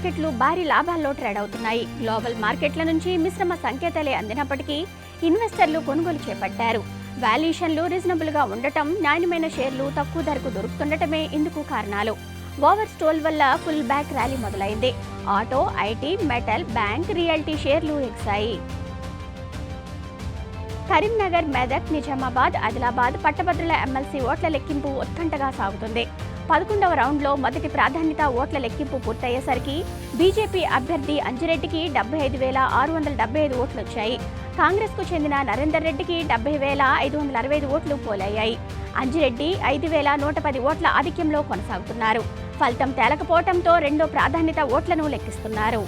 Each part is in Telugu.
మార్కెట్లు భారీ లాభాల్లో ట్రేడ్ అవుతున్నాయి. గ్లోబల్ మార్కెట్ల నుంచి మిశ్రమ సంకేతాలే అందినప్పటికీ ఇన్వెస్టర్లు కొనుగోలు చేపట్టారు. వాల్యుయేషన్లు రీజనబుల్ గా ఉండటం, నాణ్యమైన షేర్లు తక్కువ ధరకు దొరుకుతుండటమే ఇందుకు కారణాలు. ఓవర్ స్టోల్ వల్ల ఫుల్ బ్యాక్ ర్యాలీ మొదలైంది. Auto, IT, metal, bank, reality షేర్లు ఎగిశాయి. కరీంనగర్, మెదక్, నిజామాబాద్, ఆదిలాబాద్ పట్టభద్రుల ఎమ్మెల్సీ ఓట్ల లెక్కింపు ఉత్కంఠగా సాగుతుంది. 11వ రౌండ్లో మొదటి ప్రాధాన్యత ఓట్ల లెక్కింపు పూర్తయ్యేసరికి బీజేపీ అభ్యర్థి అంజిరెడ్డికి 75,675 ఓట్లు వచ్చాయి. కాంగ్రెస్కు చెందిన నరేందర్ రెడ్డికి 70,565 ఓట్లు పోలయ్యాయి. అంజిరెడ్డి 5,110 ఓట్ల ఆధిక్యంలో కొనసాగుతున్నారు. ఫలితం తేలకపోవడంతో రెండో ప్రాధాన్యత ఓట్లను లెక్కిస్తున్నారు.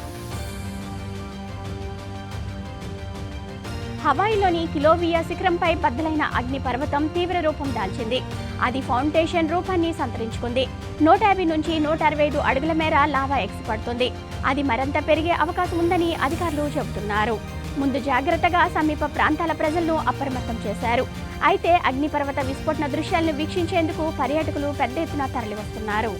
హవాయిలోని కిలోవియా శిఖరంపై బద్దలైన అగ్నిపర్వతం తీవ్ర రూపం దాల్చింది. అది ఫౌండేషన్ రూపాన్ని సంతరించుకుంది. 150 నుంచి 165 అడుగుల మేర లావా ఎగిసిపడుతుంది. అది మరింత పెరిగే అవకాశం ఉందని అధికారులు చెబుతున్నారు. ముందు జాగ్రత్తగా సమీప ప్రాంతాల ప్రజలను అప్రమత్తం చేశారు. అయితే అగ్నిపర్వత విస్ఫోటన దృశ్యాలను వీక్షించేందుకు పర్యాటకులు పెద్ద ఎత్తున తరలివస్తున్నారు.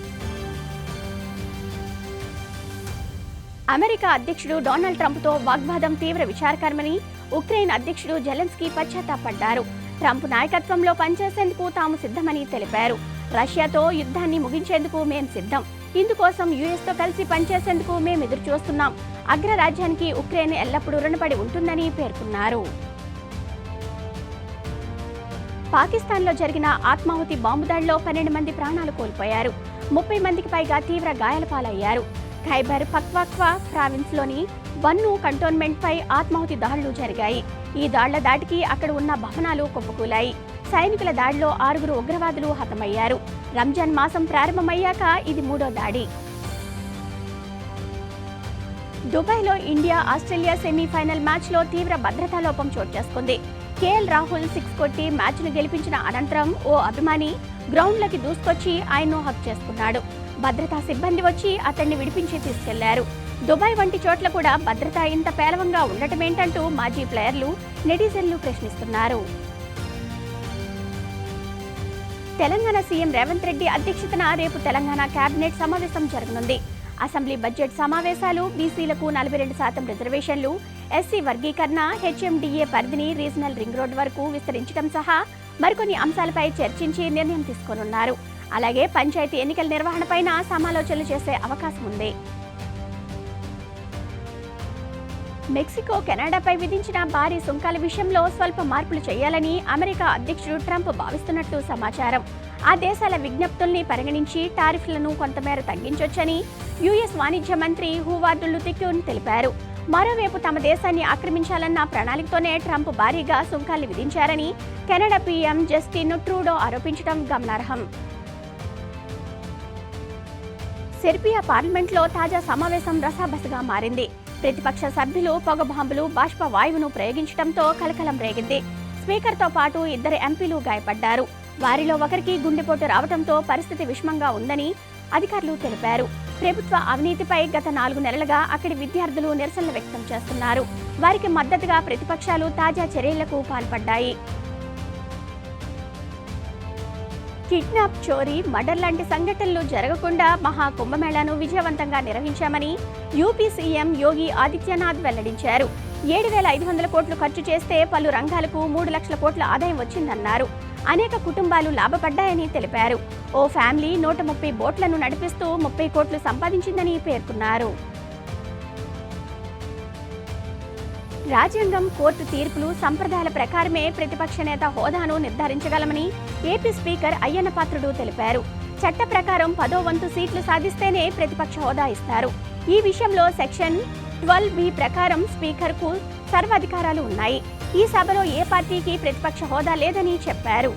అమెరికా అధ్యక్షుడు డొనాల్డ్ ట్రంప్తో వాగ్వాదం తీవ్ర విచారకరమని ఉక్రెయిన్ అధ్యక్షుడు జెలెన్స్కీ పశ్చాత్తాపడ్డారు. ట్రంప్ నాయకత్వంలో పనిచేసేందుకు తాము సిద్ధమని తెలిపారు. రష్యాతో యుద్ధాన్ని ముగించేందుకు మేం సిద్ధం. ఇందుకోసం యుఎస్తో కలిసి పనిచేసేందుకు మేం ఎదురు చూస్తున్నాం. అగ్రరాజ్యానికి ఉక్రెయిన్ ఎల్లప్పుడూ రుణపడి ఉంటుందని పేర్కొన్నారు. పాకిస్తాన్లో జరిగిన ఆత్మాహుతి బాంబు దాడిలో 12 మంది ప్రాణాలు కోల్పోయారు. 30 మందికి పైగా తీవ్ర గాయాల పాలయ్యారు. ఖైబర్ పఖ్వాక్వా ప్రావిన్స్లోని బన్ను కంటోన్మెంట్పై ఆత్మాహుతి దాడులు జరిగాయి. ఈ దాడుల దాటికి అక్కడ ఉన్న భవనాలు కుప్పకూలాయి. సైనికుల దాడిలో 6 ఉగ్రవాదులు హతమయ్యారు. రంజాన్ మాసం ప్రారంభమయ్యాక ఇది 3వ దాడి. దుబాయ్లో ఇండియా ఆస్ట్రేలియా సెమీఫైనల్ మ్యాచ్లో తీవ్ర భద్రతా లోపం చోటు చేసుకుంది. కేఎల్ రాహుల్ 6 కొట్టి మ్యాచ్ను గెలిపించిన అనంతరం ఓ అభిమాని గ్రౌండ్లోకి దూసుకొచ్చి ఆయన్ను హక్ చేసుకున్నాడు. భద్రతా సిబ్బంది వచ్చి అతన్ని విడిపించి తీసుకెళ్లారు. దుబాయ్ వంటి చోట్ల కూడా భద్రత ఇంత పేలవంగా ఉండటమేంటంటూ మాజీ ప్లేయర్లు, నెటిజన్లు ప్రశ్నిస్తున్నారు. తెలంగాణ సీఎం రేవంత్ రెడ్డి అధ్యక్షతన రేపు తెలంగాణ కేబినెట్ సమావేశం జరగనుంది. అసెంబ్లీ బడ్జెట్ సమావేశాలు, బీసీలకు 42% రిజర్వేషన్లు, ఎస్సీ వర్గీకరణ, హెచ్ఎండిఏ పరిధిని రీజనల్ రింగ్ రోడ్ వరకు విస్తరించడం సహా మరికొన్ని అంశాలపై చర్చించి నిర్ణయం తీసుకోనున్నారు. అలాగే పంచాయతీ ఎన్నికల నిర్వహణపైన సమాలోచనలు చేసే అవకాశం ఉంది. మెక్సికో, కెనడాపై విధించిన భారీ సుంకాల విషయంలో స్వల్ప మార్పులు చేయాలని అమెరికా అధ్యక్షుడు ట్రంప్ భావిస్తున్నట్లు సమాచారం. ఆ దేశాల విజ్ఞప్తుల్ని పరిగణించి టారిఫ్లను కొంతమేర తగ్గించొచ్చని యుఎస్ వాణిజ్య మంత్రి హువార్డ్ లుతిక్యూన్ తెలిపారు. మరోవైపు తమ దేశాన్ని ఆక్రమించాలన్న ప్రణాళికతోనే ట్రంప్ భారీగా సుంకాలు విధించారని కెనడా పీఎం జస్టిన్ ట్రూడో ఆరోపించడం గమనార్హం. సెర్బియా పార్లమెంట్లో తాజా సమావేశం రసాబసగా మారింది. ప్రతిపక్ష సభ్యులు పొగ బాంబులు, బాష్ప వాయువును ప్రయోగించడంతో కలకలం రేగింది. స్పీకర్తో పాటు 2 ఎంపీలు గాయపడ్డారు. వారిలో ఒకరికి గుండెపోటు రావడంతో పరిస్థితి విషమంగా ఉందని అధికారులు తెలిపారు. ప్రభుత్వ అవినీతిపై గత 4 నెలలుగా అక్కడి విద్యార్థులు నిరసనలు వ్యక్తం చేస్తున్నారు. వారికి మద్దతుగా ప్రతిపక్షాలు తాజా చర్యలకు పాల్పడ్డాయి. కిడ్నాప్, చోరీ, మర్డర్ లాంటి సంఘటనలు జరగకుండా మహా కుంభమేళాను విజయవంతంగా నిర్వహించామని యూపీ సీఎం యోగి ఆదిత్యనాథ్ వెల్లడించారు. 7,500 కోట్లు ఖర్చు చేస్తే పలు రంగాలకు 3 లక్షల కోట్ల ఆదాయం వచ్చిందన్నారు. అనేక కుటుంబాలు లాభపడ్డాయని తెలిపారు. ఓ ఫ్యామిలీ 130 బోట్లను నడిపిస్తూ 30 కోట్లు సంపాదించిందని పేర్కొన్నారు. రాజ్యాంగం, కోర్టు తీర్పులు, సంప్రదాయాల ప్రకారమే ప్రతిపక్ష నేత హోదాను నిర్ధారించగలమని ఏపీ స్పీకర్ అయ్యన్న పాత్రుడు తెలిపారు. చట్ట ప్రకారం 10వ వంతు సీట్లు సాధిస్తేనే ప్రతిపక్ష హోదా ఇస్తారు. ఈ విషయంలో సెక్షన్ 12B ప్రకారం స్పీకర్కు సర్వాధికారాలు ఉన్నాయి. ఈ సభలో ఏ పార్టీకి ప్రతిపక్ష హోదా లేదని చెప్పారు.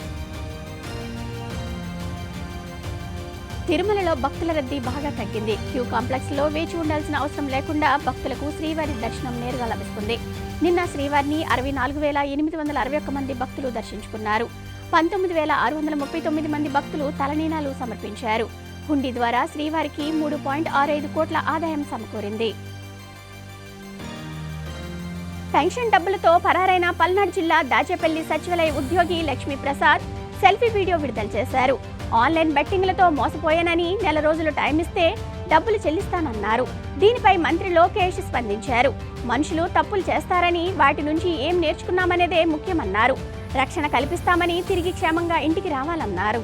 తిరుమలలో భక్తుల రద్దీ బాగా తగ్గింది. క్యూ కాంప్లెక్స్ లో వేచి ఉండాల్సిన అవసరం లేకుండా భక్తులకు శ్రీవారి దర్శనం నేరుగా లభిస్తుంది. నిన్న శ్రీవారిని 64,861 మంది భక్తులు దర్శించుకున్నారు. 19,639 మంది భక్తులు తలనీలాలు సమర్పించారు. హుండీ ద్వారా శ్రీవారికి 3.65 కోట్ల ఆదాయం సమకూరింది. పెన్షన్ డబ్బులతో పరారైన పల్నాడు జిల్లా దాచేపల్లి సచివాలయ ఉద్యోగి లక్ష్మీప్రసాద్ సెల్ఫీ వీడియో విడుదల చేశారు. ఆన్లైన్ బెట్టింగ్లతో మోసపోయానని నెల రోజులు టైం ఇస్తే డబ్బులు చెల్లిస్తానన్నారు. దీనిపై మంత్రి లోకేష్ స్పందించారు. మనుషులు తప్పులు చేస్తారని, వాటి నుంచి ఏం నేర్చుకున్నామనేదే ముఖ్యమన్నారు. రక్షణ కల్పిస్తామని, తిరిగి క్షేమంగా ఇంటికి రావాలన్నారు.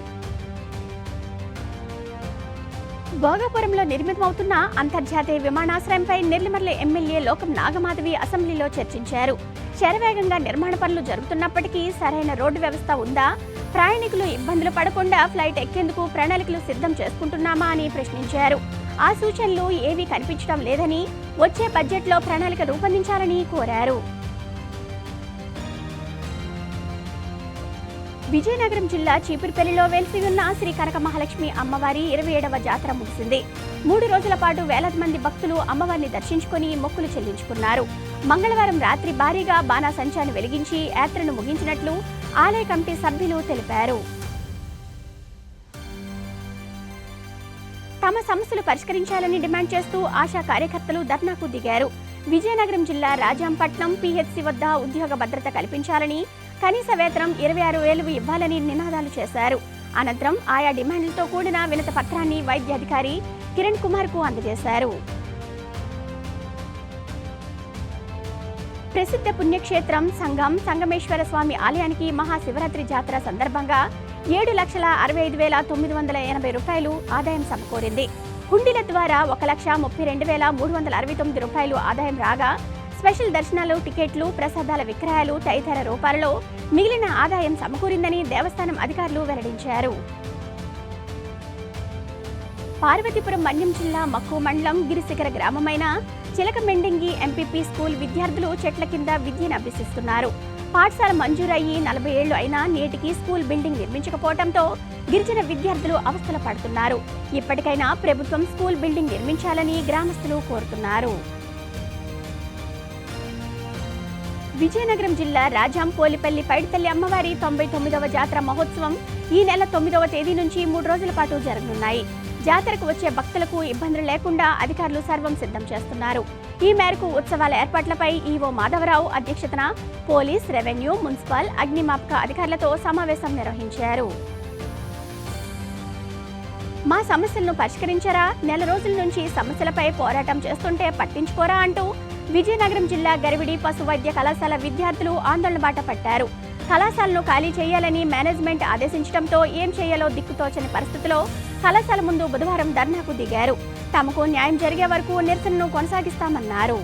భోగాపురంలో నిర్మితమవుతున్న అంతర్జాతీయ విమానాశ్రయంపై నెల్లిమర్ల ఎమ్మెల్యే లోకం నాగమాధవి అసెంబ్లీలో చర్చించారు. శరవేగంగా నిర్మాణ పనులు జరుగుతున్నప్పటికీ సరైన రోడ్డు వ్యవస్థ ఉందా, ప్రయాణికులు ఇబ్బందులు పడకుండా ఫ్లైట్ ఎక్కేందుకు ప్రణాళికలు సిద్ధం చేసుకుంటున్నామా అని ప్రశ్నించారు. ఆ సూచనలు ఏవీ కనిపించడం లేదని, వచ్చే బడ్జెట్లో ప్రణాళిక రూపొందించాలని కోరారు. విజయనగరం జిల్లా చీపురుపల్లిలో వెలిసి ఉన్న శ్రీ కనక మహాలక్ష్మి అమ్మవారి 27వ జాతర ముగిసింది. 3 రోజుల పాటు వేలాది మంది భక్తులు అమ్మవారిని దర్శించుకుని మొక్కులు చెల్లించుకున్నారు. మంగళవారం రాత్రి భారీగా బాణాసంచాన్ని వెలిగించి యాత్రను ముగించినట్లు ఆలయ కమిటీ సభ్యులు తెలిపారు. తమ సమస్యలు పరిష్కరించాలని డిమాండ్ చేస్తూ ఆశా కార్యకర్తలు ధర్నాకు దిగారు. విజయనగరం జిల్లా రాజాంపట్నం పిహెచ్సి వద్ద ఉద్యోగ భద్రత కల్పించాలని, కనీస వేతనం 26,000 ఇవ్వాలని నినాదాలు చేశారు. అనంతరం ఆయా డిమాండ్లతో కూడిన వినతి పత్రాన్ని వైద్యాధికారి కిరణ్ కుమార్ కు అందజేశారు. ప్రసిద్ధ పుణ్యక్షేత్రం సంగమేశ్వర స్వామి ఆలయానికి మహాశివరాత్రి జాతర సందర్భంగా 7,65,980 రూపాయలు ఆదాయం సమకూరింది. హుండీల ద్వారా 1,32,369 రూపాయలు ఆదాయం రాగా, స్పెషల్ దర్శనాలు, టికెట్లు, ప్రసాదాల విక్రయాలు తదితర రూపాలలో మిగిలిన ఆదాయం సమకూరిందని దేవస్థానం అధికారులు వెల్లడించారు. పార్వతీపురం మన్యం జిల్లా మక్కు మండలం గిరిశిఖర గ్రామమైన చిలకమెండింగి ఎంపీపీ స్కూల్ విద్యార్థులు చెట్ల కింద విద్యను అభ్యసిస్తున్నారు. పాఠశాల మంజూరయ్యి 40 ఏళ్లు అయినా నేటికి స్కూల్ బిల్డింగ్ నిర్మించకపోవడంతో గిరిజన విద్యార్థులు అవస్థలు పడుతున్నారు. ఇప్పటికైనా ప్రభుత్వం స్కూల్ బిల్డింగ్ నిర్మించాలని గ్రామస్తులు కోరుతున్నారు. విజయనగరం జిల్లా రాజాంపోలిపల్లి పైడితల్లి అమ్మవారి 99వ జాతర మహోత్సవం ఈ నెల 9వ తేదీ నుంచి 3 రోజుల పాటు జరగనున్నాయి. జాతరకు వచ్చే భక్తులకు ఇబ్బందులు లేకుండా అధికారులు సర్వం సిద్ధం చేస్తున్నారు. ఈ మేరకు ఉత్సవాల ఏర్పాట్లపై ఈవో మాధవరావు అధ్యక్షతన పోలీస్, రెవెన్యూ, మున్సిపల్, అగ్నిమాపక అధికారులతో సమావేశం నిర్వహించారు. మా సమస్యలను పరిష్కరించరా, నెల రోజుల నుంచి సమస్యలపై పోరాటం చేస్తుంటే పట్టించుకోరా అంటూ విజయనగరం జిల్లా గరివిడి పశు వైద్య కళాశాల విద్యార్థులు ఆందోళన బాట పట్టారు. కళాశాలను ఖాళీ చేయాలని మేనేజ్మెంట్ ఆదేశించడంతో ఏం చేయాలో దిక్కుతోచని పరిస్థితిలో కళాశాల ముందు బుధవారం ధర్నాకు దిగారు. తమకు న్యాయం జరిగే వరకు నిరసనను కొనసాగిస్తామన్నారు.